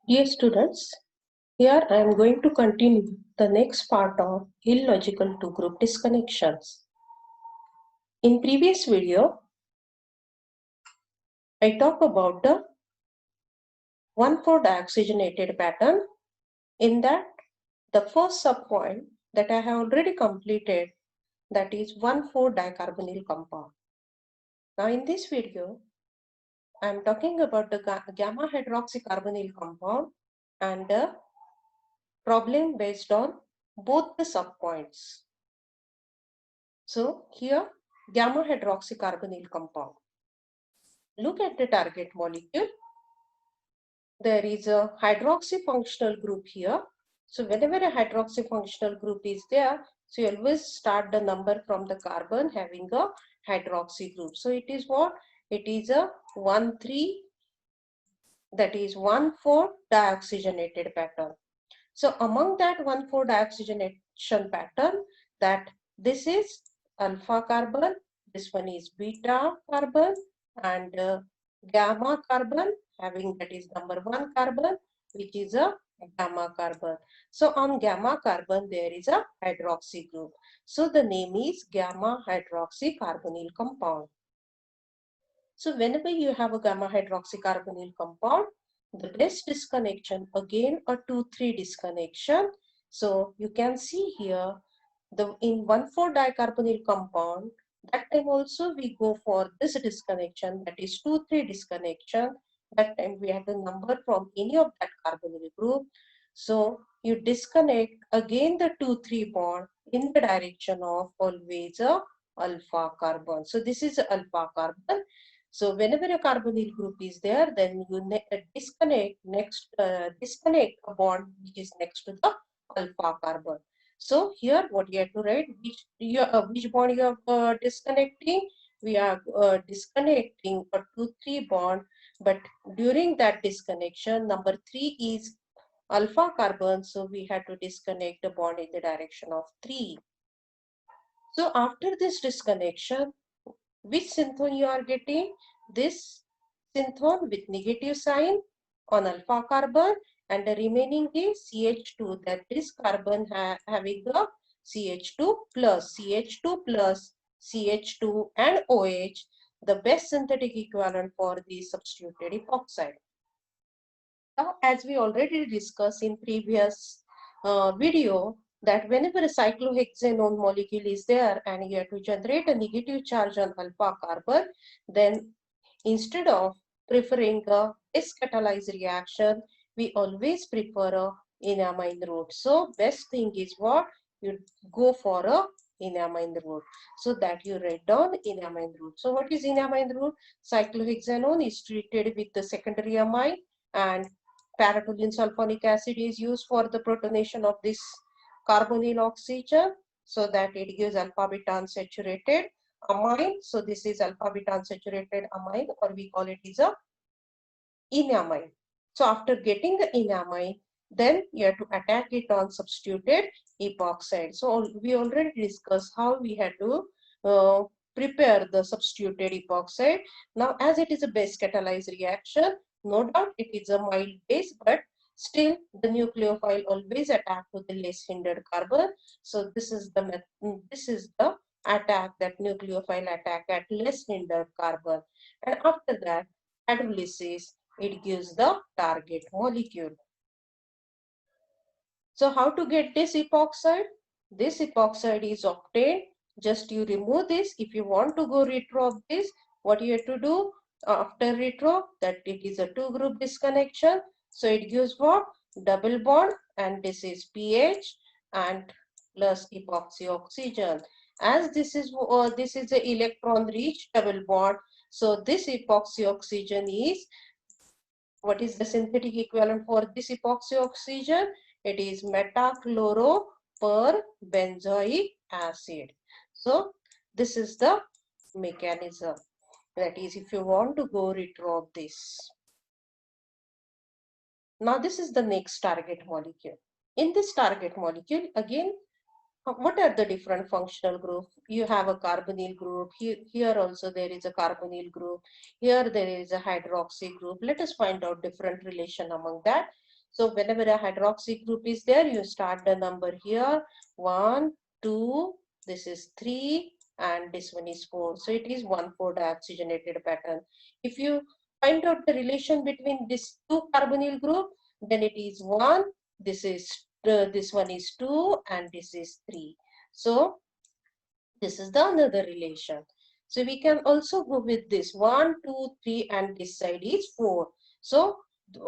Dear students, here I am going to continue the next part of illogical two-group disconnections. In previous video, I talked about the 1,4-dioxygenated pattern. In that, the first subpoint that I have already completed, that is 1,4-dicarbonyl compound. Now in this video, I am talking about the gamma hydroxycarbonyl compound and the problem based on both the subpoints. So here gamma hydroxycarbonyl compound. Look at the target molecule. There is a hydroxy functional group here. So whenever a hydroxy functional group is there, so you always start the number from the carbon having a hydroxy group. So it is what? It is a 1,3, that is 1,4-dioxygenated pattern. So among that 1,4-dioxygenation pattern, that this is alpha carbon, this one is beta carbon, and gamma carbon, having that is number 1 carbon, which is a gamma carbon. So on gamma carbon there is a hydroxy group. So the name is gamma hydroxycarbonyl compound. So whenever you have a gamma hydroxycarbonyl compound, the best disconnection, again a 2,3 disconnection. So you can see here, in 1,4-dicarbonyl compound, that time also we go for this disconnection, that is 2,3 disconnection. That time we have the number from any of that carbonyl group. So you disconnect again the 2,3 bond in the direction of always a alpha carbon. So this is alpha carbon. So whenever a carbonyl group is there, then you disconnect a bond which is next to the alpha carbon. So here what you have to write, which bond you are disconnecting. We are disconnecting a 2,3 bond, but during that disconnection, number 3 is alpha carbon, so we have to disconnect the bond in the direction of 3. So after this disconnection, which synthone you are getting? This synthone with negative sign on alpha carbon, and the remaining is CH2, that is carbon having the CH2 plus, CH2 plus, CH2 and OH, the best synthetic equivalent for the substituted epoxide. Now, as we already discussed in previous video, that whenever a cyclohexanone molecule is there and you have to generate a negative charge on alpha carbon, then instead of preferring a cis-catalyzed reaction, we always prefer a enamine route. So best thing is what? You go for a enamine route. So that you write down enamine route. So what is enamine route? Cyclohexanone is treated with the secondary amine, and paratoluene sulfonic acid is used for the protonation of this carbonyl oxygen, so that it gives alpha beta unsaturated amine. So this is alpha beta unsaturated amine, or we call it is a enamine. So after getting the enamine, then you have to attack it on substituted epoxide. So we already discussed how we had to prepare the substituted epoxide. Now as it is a base catalyzed reaction, no doubt it is a mild base, but still the nucleophile always attack to the less hindered carbon. So this is the attack, that nucleophile attack at less hindered carbon, and after that hydrolysis, it gives the target molecule. So how to get this epoxide? This epoxide is obtained. Just you remove this. If you want to go retro of this, what you have to do after retro, that it is a 2-group disconnection. So it gives what? Double bond, and this is pH and plus epoxy oxygen. As this is the electron rich double bond. So this epoxy oxygen is, what is the synthetic equivalent for this epoxy oxygen? It is metachloroperbenzoic acid. So this is the mechanism. That is, if you want to go retro of this. Now this is the next target molecule. In this target molecule, again, what are the different functional groups? You have a carbonyl group. Here also there is a carbonyl group. Here there is a hydroxy group. Let us find out different relation among that. So whenever a hydroxy group is there, you start the number here. 1, 2, this is 3, and this one is 4. So it is 1,4 dioxygenated pattern. If you find out the relation between these two carbonyl group, then it is 1, this one is 2, and this is 3. So this is the another relation. So we can also go with this 1, 2, 3, and this side is 4. So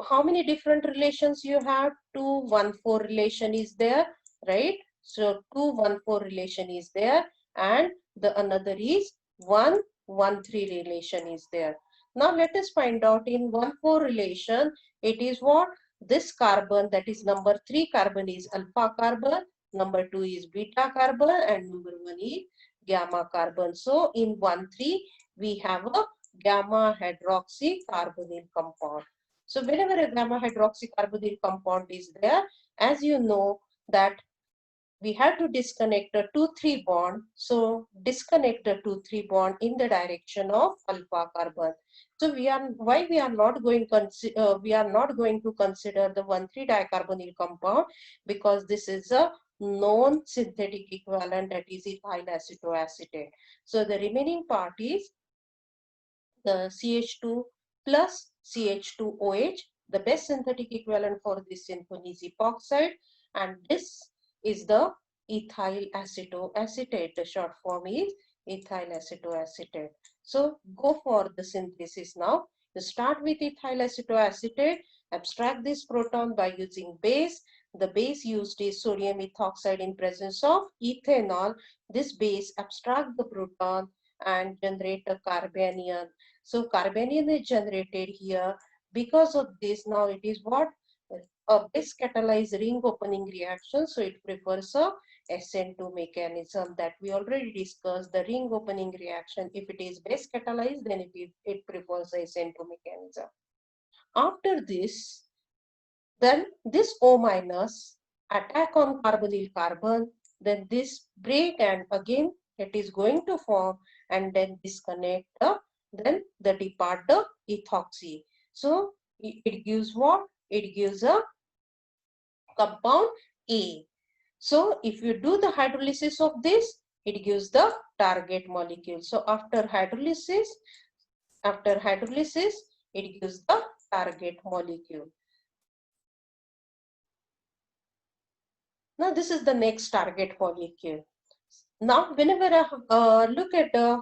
how many different relations you have? 2, 1, 4 relation is there, right? So 2, 1, 4 relation is there, and the another is 1, 1, 3 relation is there. Now let us find out in 1, 4 relation, it is what? This carbon, that is number 3 carbon, is alpha carbon, number 2 is beta carbon, and number 1 is gamma carbon. So in 1,3 we have a gamma hydroxy carbonyl compound. So whenever a gamma hydroxy carbonyl compound is there, as you know that we have to disconnect the 2,3 bond. So disconnect the 2,3 bond in the direction of alpha carbon. So why we are not going to consider the 1,3 dicarbonyl compound, because this is a known synthetic equivalent, that is ethyl acetoacetate. So the remaining part is the CH2 plus CH2OH. The best synthetic equivalent for this synthone is epoxide, and this is the ethyl acetoacetate. The short form is ethyl acetoacetate. So go for the synthesis now. You start with ethyl acetoacetate, abstract this proton by using base. The base used is sodium ethoxide in presence of ethanol. This base abstract the proton and generate a carbanion. So carbanion is generated here. Because of this, now it is what? A base catalyzed ring opening reaction. So it prefers a SN2 mechanism that we already discussed. The ring opening reaction, if it is base catalyzed, then it prefers a SN2 mechanism. After this, then this O minus attack on carbonyl carbon, then this break, and again it is going to form and then disconnect then the depart the ethoxy. So it gives what? It gives a compound A. So if you do the hydrolysis of this, it gives the target molecule. So after hydrolysis, it gives the target molecule. Now this is the next target molecule. Now whenever I look at the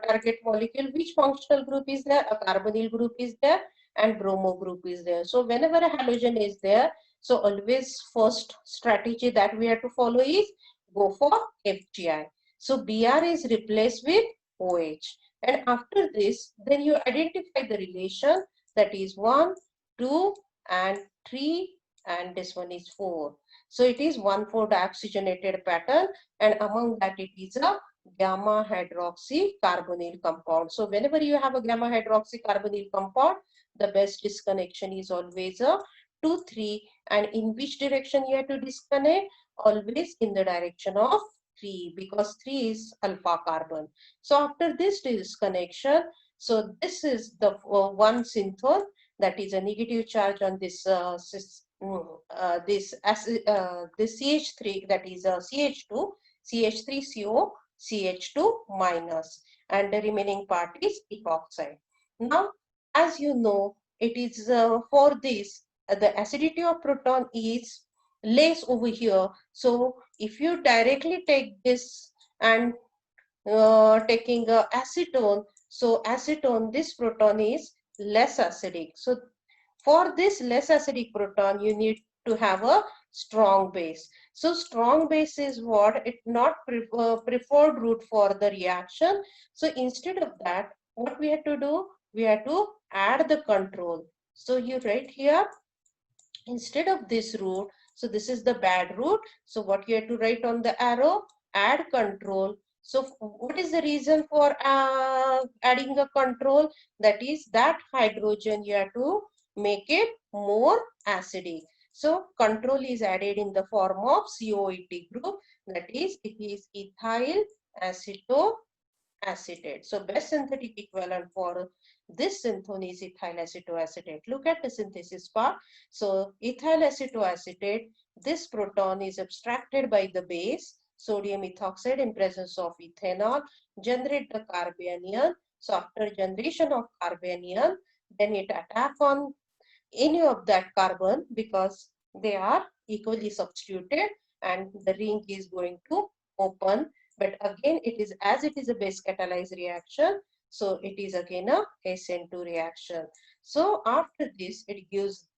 target molecule, which functional group is there? A carbonyl group is there and bromo group is there. So whenever a halogen is there, so always first strategy that we have to follow is go for FGI. So Br is replaced with OH. And after this, then you identify the relation, that is 1, 2, and 3, and this one is 4. So it is 1,4 dioxygenated pattern, and among that it is a gamma hydroxy carbonyl compound. So whenever you have a gamma hydroxy carbonyl compound, the best disconnection is always a 2, 3, and in which direction you have to disconnect? Always in the direction of 3, because 3 is alpha carbon. So after this disconnection, so this is the one synthone, that is a negative charge on this this CH3, that is CH2, CH3CO, CH2 minus, and the remaining part is epoxide. Now, as you know, it is for this, the acidity of proton is less over here. So if you directly take this and taking acetone, so acetone, this proton is less acidic. So for this less acidic proton, you need to have a strong base. So strong base is what? It not preferred route for the reaction. So instead of that, what we have to do? We have to add the control. So you write here, instead of this route, so this is the bad route. So what you have to write on the arrow? Add control. So what is the reason for adding a control? That is that hydrogen you have to make it more acidic. So control is added in the form of COET group, that is it is ethyl acetoacetate. acetate. So best synthetic equivalent for this synthone is ethyl acetoacetate. Look at the synthesis part. So ethyl acetoacetate, this proton is abstracted by the base sodium ethoxide in presence of ethanol, generate the carbanion. So after generation of carbanion, then it attack on any of that carbon because they are equally substituted and the ring is going to open. But again, it is as it is a base catalyzed reaction, so it is again a SN2 reaction. So after this, it gives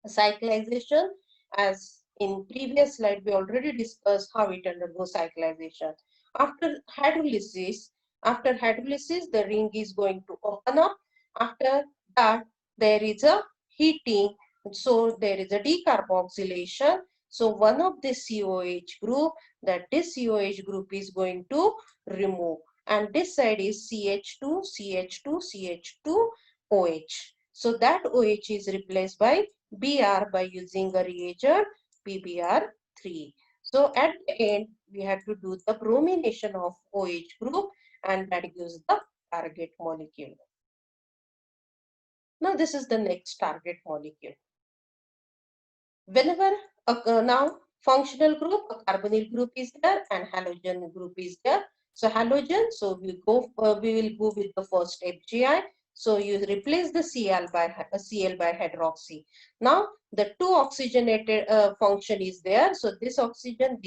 cyclization. As in previous slide, we already discussed how it undergoes cyclization. After hydrolysis, the ring is going to open up. After that, there is a heating, so there is a decarboxylation. So one of the COH group, that this COH group is going to remove, and this side is CH2, CH2, CH2, OH. So that OH is replaced by Br by using a reagent PBr3. So at the end, we have to do the bromination of OH group, and that gives the target molecule. Now this is the next target molecule. Whenever now functional group, a carbonyl group is there and halogen group is there. So halogen, so we will go with the first FGI. So you replace the Cl by hydroxy. Now the two oxygenated function is there. So this oxygen,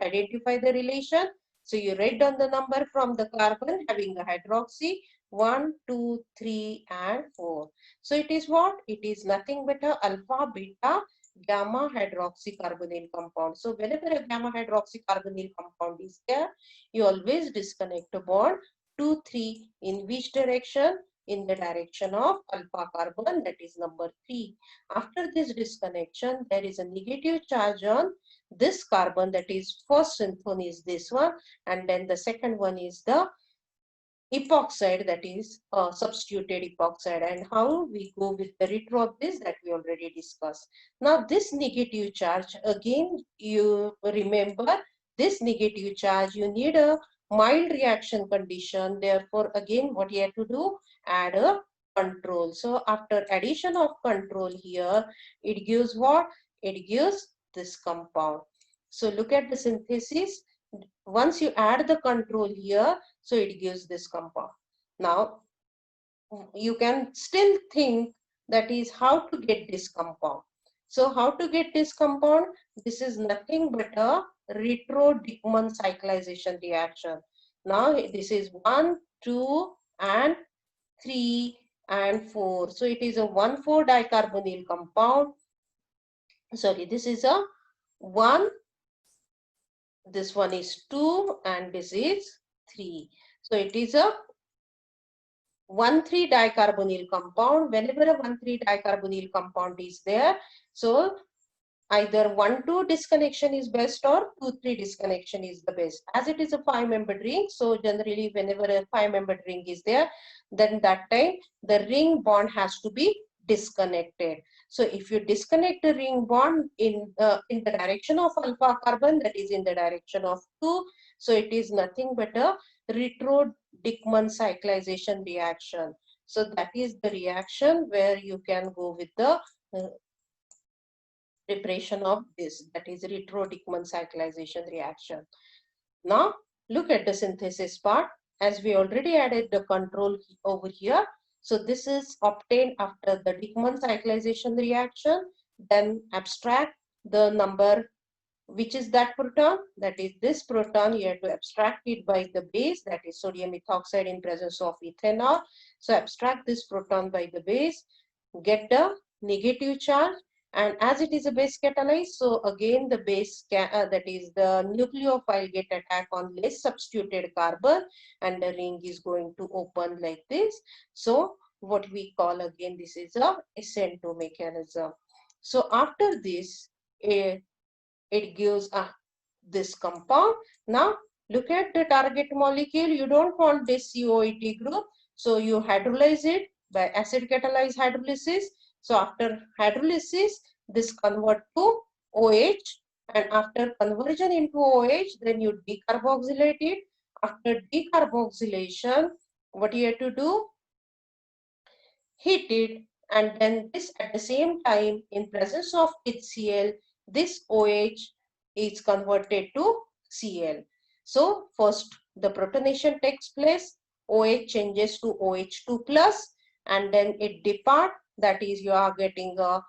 identify the relation. So you write down the number from the carbon having a hydroxy 1, 2, 3, and 4. So it is what? It is nothing but a alpha, beta, gamma hydroxycarbonyl compound. So whenever a gamma hydroxycarbonyl compound is there, you always disconnect a bond 2, 3 in which direction? In the direction of alpha carbon, that is number 3. After this disconnection, there is a negative charge on this carbon, that is first synthone is this one, and then the second one is the epoxide, that is substituted epoxide. And how we go with the retro of this, that we already discussed. Now this negative charge, again you remember this negative charge, you need a mild reaction condition. Therefore again what you have to do, add a control. So after addition of control here, it gives what? It gives this compound. So look at the synthesis. Once you add the control here, so it gives this compound. Now you can still think that is how to get this compound. So how to get this compound? This is nothing but a retro-Dickmann cyclization reaction. Now this is 1, 2, and 3, and 4. So it is a 1,4 dicarbonyl compound. Sorry, this is a 1. This one is 2 and this is 3. So it is a 1,3 dicarbonyl compound. Whenever a 1,3 dicarbonyl compound is there, so either 1,2 disconnection is best or 2,3 disconnection is the best. As it is a 5-membered ring, so generally whenever a 5-membered ring is there, then that time the ring bond has to be disconnected. So if you disconnect the ring bond in the direction of alpha carbon, that is in the direction of 2, so it is nothing but a retro-Dickmann cyclization reaction. So that is the reaction where you can go with the preparation of this, that is retro-Dickmann cyclization reaction. Now look at the synthesis part. As we already added the control over here, so this is obtained after the Dickmann cyclization reaction. Then abstract the number, which is that proton, that is this proton. You have to abstract it by the base, that is sodium ethoxide in presence of ethanol. So abstract this proton by the base, get the negative charge, and as it is a base catalyzed, so again the base that is the nucleophile get attack on less substituted carbon, and the ring is going to open like this. So what we call again, this is a SN2 mechanism. So after this, it gives this compound. Now look at the target molecule. You don't want this COET group, so you hydrolyze it by acid catalyzed hydrolysis. So after hydrolysis, this convert to OH, and after conversion into OH, then you decarboxylate it. after decarboxylation, what you have to do? Heat it, and then this at the same time, in presence of HCl, this OH is converted to Cl. So first the protonation takes place, OH changes to OH2 plus, and then it depart, that is you are getting a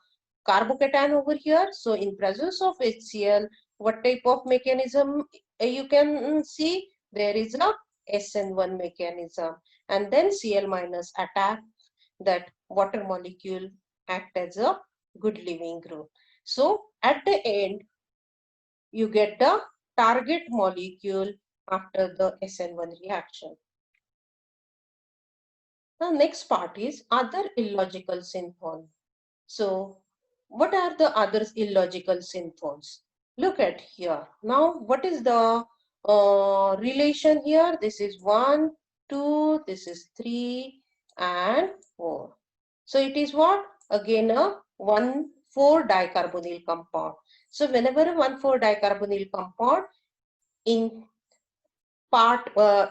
carbocation over here. So in presence of HCl, what type of mechanism you can see? There is a SN1 mechanism, and then Cl minus attack that water molecule act as a good living group. So at the end, you get the target molecule after the SN1 reaction. The next part is other illogical synthon. So what are the other illogical synthons? Look at here. Now what is the relation here? This is 1, 2, this is 3 and 4. So it is what? Again a 1,4-dicarbonyl compound. So whenever a 1,4-dicarbonyl compound in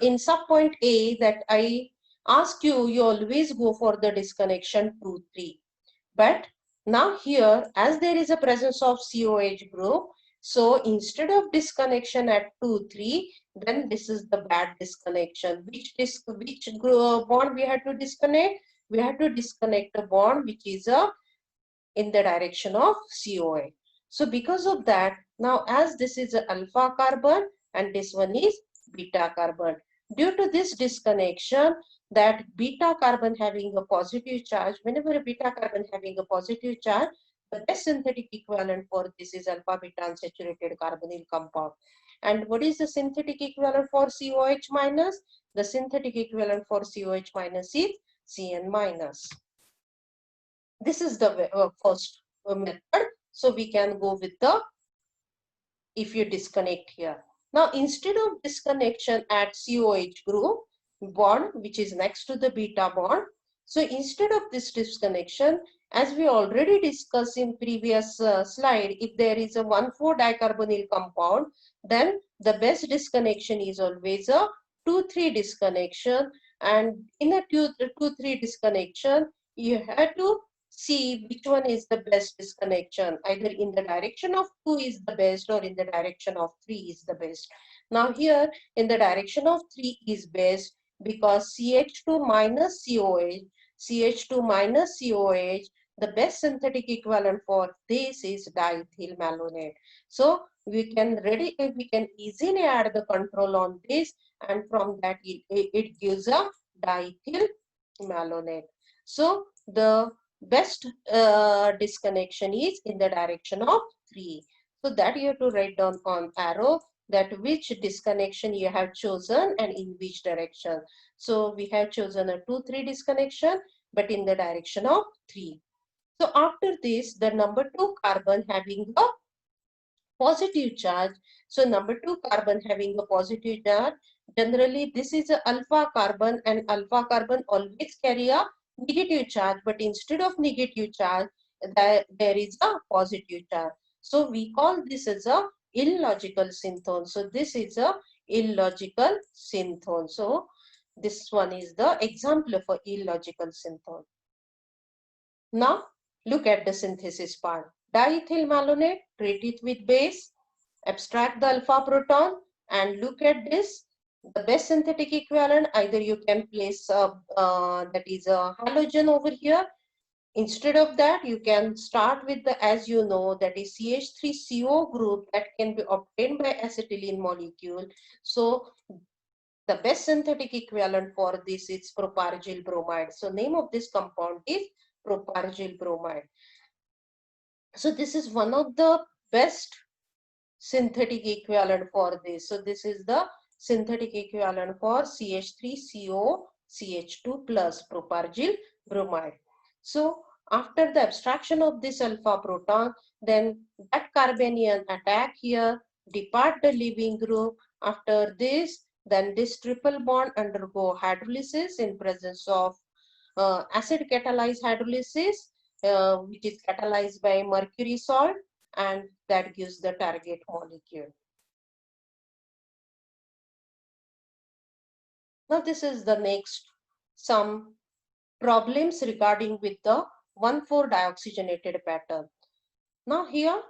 in subpoint A that I ask you, you always go for the disconnection 2, 3. But now here, as there is a presence of COH group, so instead of disconnection at 2, 3, then this is the bad disconnection. Which bond we have to disconnect? We have to disconnect the bond which is in the direction of COH. So because of that, now as this is an alpha carbon and this one is beta carbon, due to this disconnection, that beta carbon having a positive charge, whenever a beta carbon having a positive charge, the best synthetic equivalent for this is alpha beta unsaturated carbonyl compound. And what is the synthetic equivalent for COH minus? The synthetic equivalent for COH minus is CN minus. This is the first method. So we can go with the, if you disconnect here. Now instead of disconnection at COH group bond which is next to the beta bond, so instead of this disconnection, as we already discussed in previous slide, if there is a 1,4-dicarbonyl compound, then the best disconnection is always a 2,3 disconnection, and in a 2,3 disconnection you have to see which one is the best disconnection. Either in the direction of 2 is the best or in the direction of 3 is the best. Now here in the direction of 3 is best because CH2 minus COH, CH2 minus COH, the best synthetic equivalent for this is diethyl malonate. So we can easily add the control on this, and from that it gives a diethyl malonate. So the best disconnection is in the direction of 3. So that you have to write down on arrow that which disconnection you have chosen and in which direction. So we have chosen a 2,3 disconnection but in the direction of 3. So after this, the number 2 carbon having a positive charge. So number 2 carbon having a positive charge, generally this is a alpha carbon, and alpha carbon always carry a negative charge, but instead of negative charge there is a positive charge. So we call this as a illogical synthon. So this is a illogical synthon. So this one is the example of a illogical synthon. Now look at the synthesis part. Diethyl malonate, treat it with base, abstract the alpha proton, and look at this. The best synthetic equivalent, either you can place that is a halogen over here. Instead of that, you can start with the, as you know, that is CH3CO group that can be obtained by acetylene molecule. So the best synthetic equivalent for this is propargyl bromide. So name of this compound is propargyl bromide. So this is one of the best synthetic equivalent for this. So this is the synthetic equivalent for CH3CO CH2 plus propargyl bromide. So after the abstraction of this alpha proton, then that carbanion attack here, depart the leaving group. After this, then this triple bond undergo hydrolysis in presence of acid catalyzed hydrolysis, which is catalyzed by mercury salt, and that gives the target molecule. Now this is the next some problems regarding with the 1,4-dioxygenated pattern. Now here,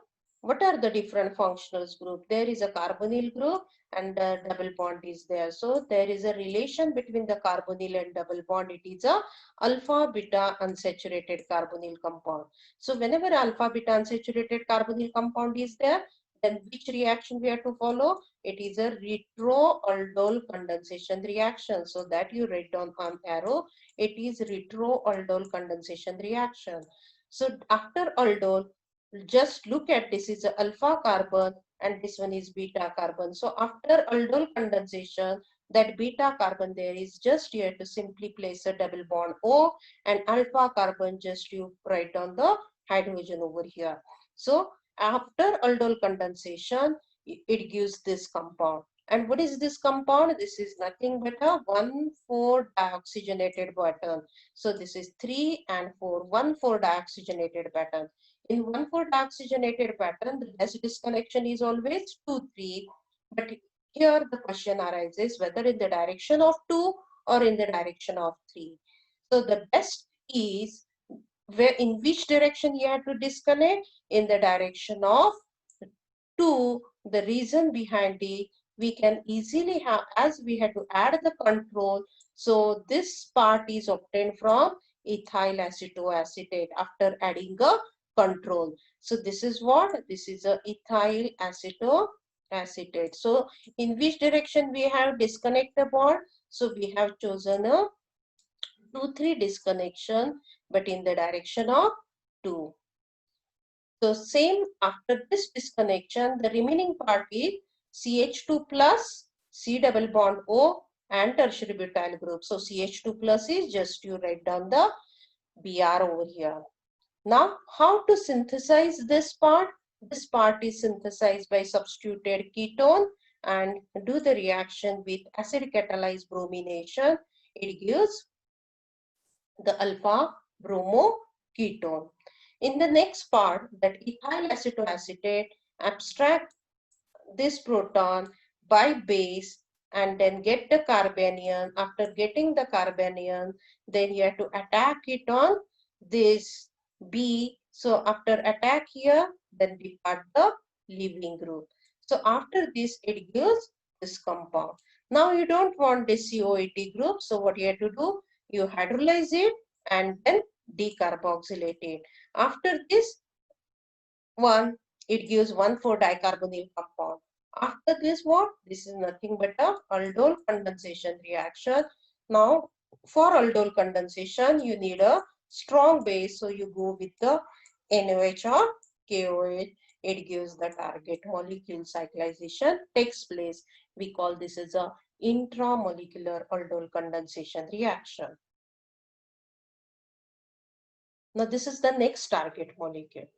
what are the different functionals group? There is a carbonyl group and a double bond is there. So there is a relation between the carbonyl and double bond. It is a alpha beta unsaturated carbonyl compound. So whenever alpha beta unsaturated carbonyl compound is there, then which reaction we have to follow? It is a retroaldol condensation reaction. So that you write down on arrow. It is retroaldol condensation reaction. So after aldol, just look at this is a alpha carbon and this one is beta carbon. So after aldol condensation, that beta carbon there is just you have to simply place a double bond O, and alpha carbon just you write down the hydrogen over here. So after aldol condensation, it gives this compound. And what is this compound? This is nothing but a 1,4-dioxygenated pattern. So this is 3 and 4, 1,4-dioxygenated pattern. In 1,4-dioxygenated pattern, the best disconnection is always 2,3. But here the question arises whether in the direction of 2 or in the direction of 3. So the best is where in which direction you have to disconnect? In the direction of 2. The reason behind it, we can easily have, as we had to add the control, so this part is obtained from ethyl acetoacetate after adding a control. So this is what? This is a ethyl acetoacetate. So in which direction we have disconnect the bond? So we have chosen a 2,3 disconnection, but in the direction of 2. So same after this disconnection, the remaining part is CH2 plus C double bond O and tertiary butyl group. So CH2 plus is just you write down the Br over here. Now how to synthesize this part? This part is synthesized by substituted ketone and do the reaction with acid catalyzed bromination. It gives the alpha bromo ketone. In the next part, that ethyl acetoacetate abstract this proton by base and then get the carbanion. After getting the carbanion, then you have to attack it on this B. So after attack here, then depart the leaving group. So after this, it gives this compound. Now you don't want this COAT group. So what you have to do? You hydrolyze it and then decarboxylate it. After this one, it gives 1,4-dicarbonyl compound. After this what? This is nothing but a aldol condensation reaction. Now for aldol condensation, you need a strong base. So you go with the NOH or KOH. It gives the target molecule cyclization takes place. We call this as a intramolecular aldol condensation reaction. Now this is the next target molecule.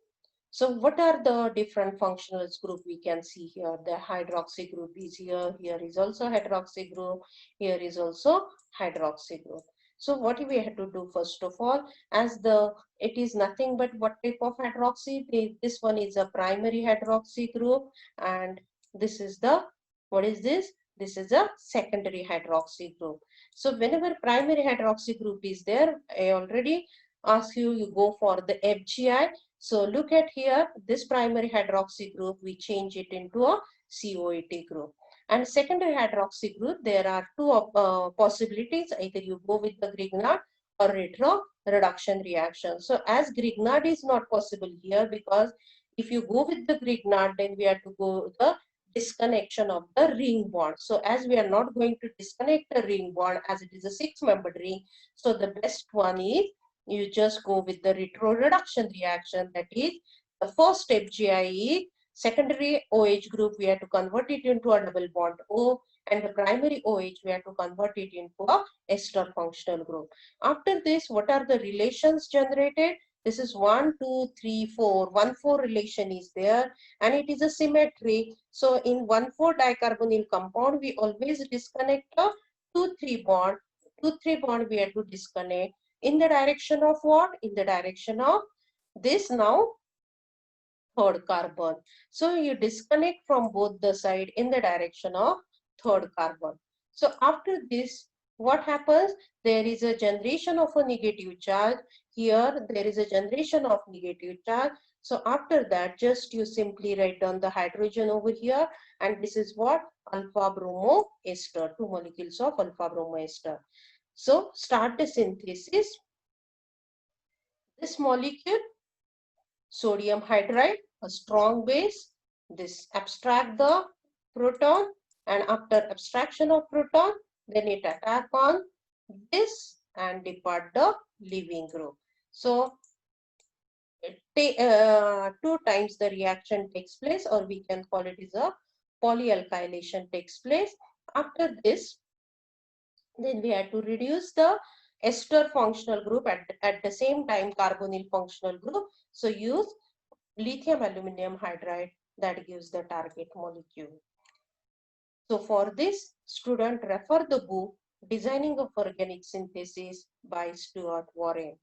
So what are the different functionals group we can see here? The hydroxy group is here. Here is also hydroxy group. Here is also hydroxy group. So what we have to do first of all, as it is nothing but what type of hydroxy? This one is a primary hydroxy group, and this is the, what is this? This is a secondary hydroxy group. So whenever primary hydroxy group is there, I already asked you, you go for the FGI. So look at here, this primary hydroxy group, we change it into a COAT group. And secondary hydroxy group, there are two possibilities. Either you go with the Grignard or retro reduction reaction. So as Grignard is not possible here, because if you go with the Grignard, then we have to go the disconnection of the ring bond. So as we are not going to disconnect the ring bond as it is a 6-membered ring, so the best one is you just go with the retro reduction reaction. That is the first step GI, secondary OH group, we have to convert it into a double bond O, and the primary OH, we have to convert it into a ester functional group. After this, what are the relations generated? This is 1, 2, 3, 4. 1, 4 relation is there, and it is a symmetry. So in 1,4 dicarbonyl compound, we always disconnect a 2, 3 bond. 2, 3 bond we have to disconnect in the direction of what? In the direction of this now third carbon. So you disconnect from both the side in the direction of third carbon. So after this, what happens? There is a generation of a negative charge. Here, there is a generation of negative charge. So after that, just you simply write down the hydrogen over here. And this is what? Alpha bromo ester, 2 molecules of alpha bromo ester. So start the synthesis. This molecule, sodium hydride, a strong base. This abstract the proton, and after abstraction of proton, then it attack on this and depart the leaving group. So two times the reaction takes place, or we can call it is a polyalkylation takes place. After this, then we had to reduce the ester functional group, at the same time carbonyl functional group. So use lithium aluminum hydride, that gives the target molecule. So for this, student refer the book Designing of Organic Synthesis by Stuart Warren.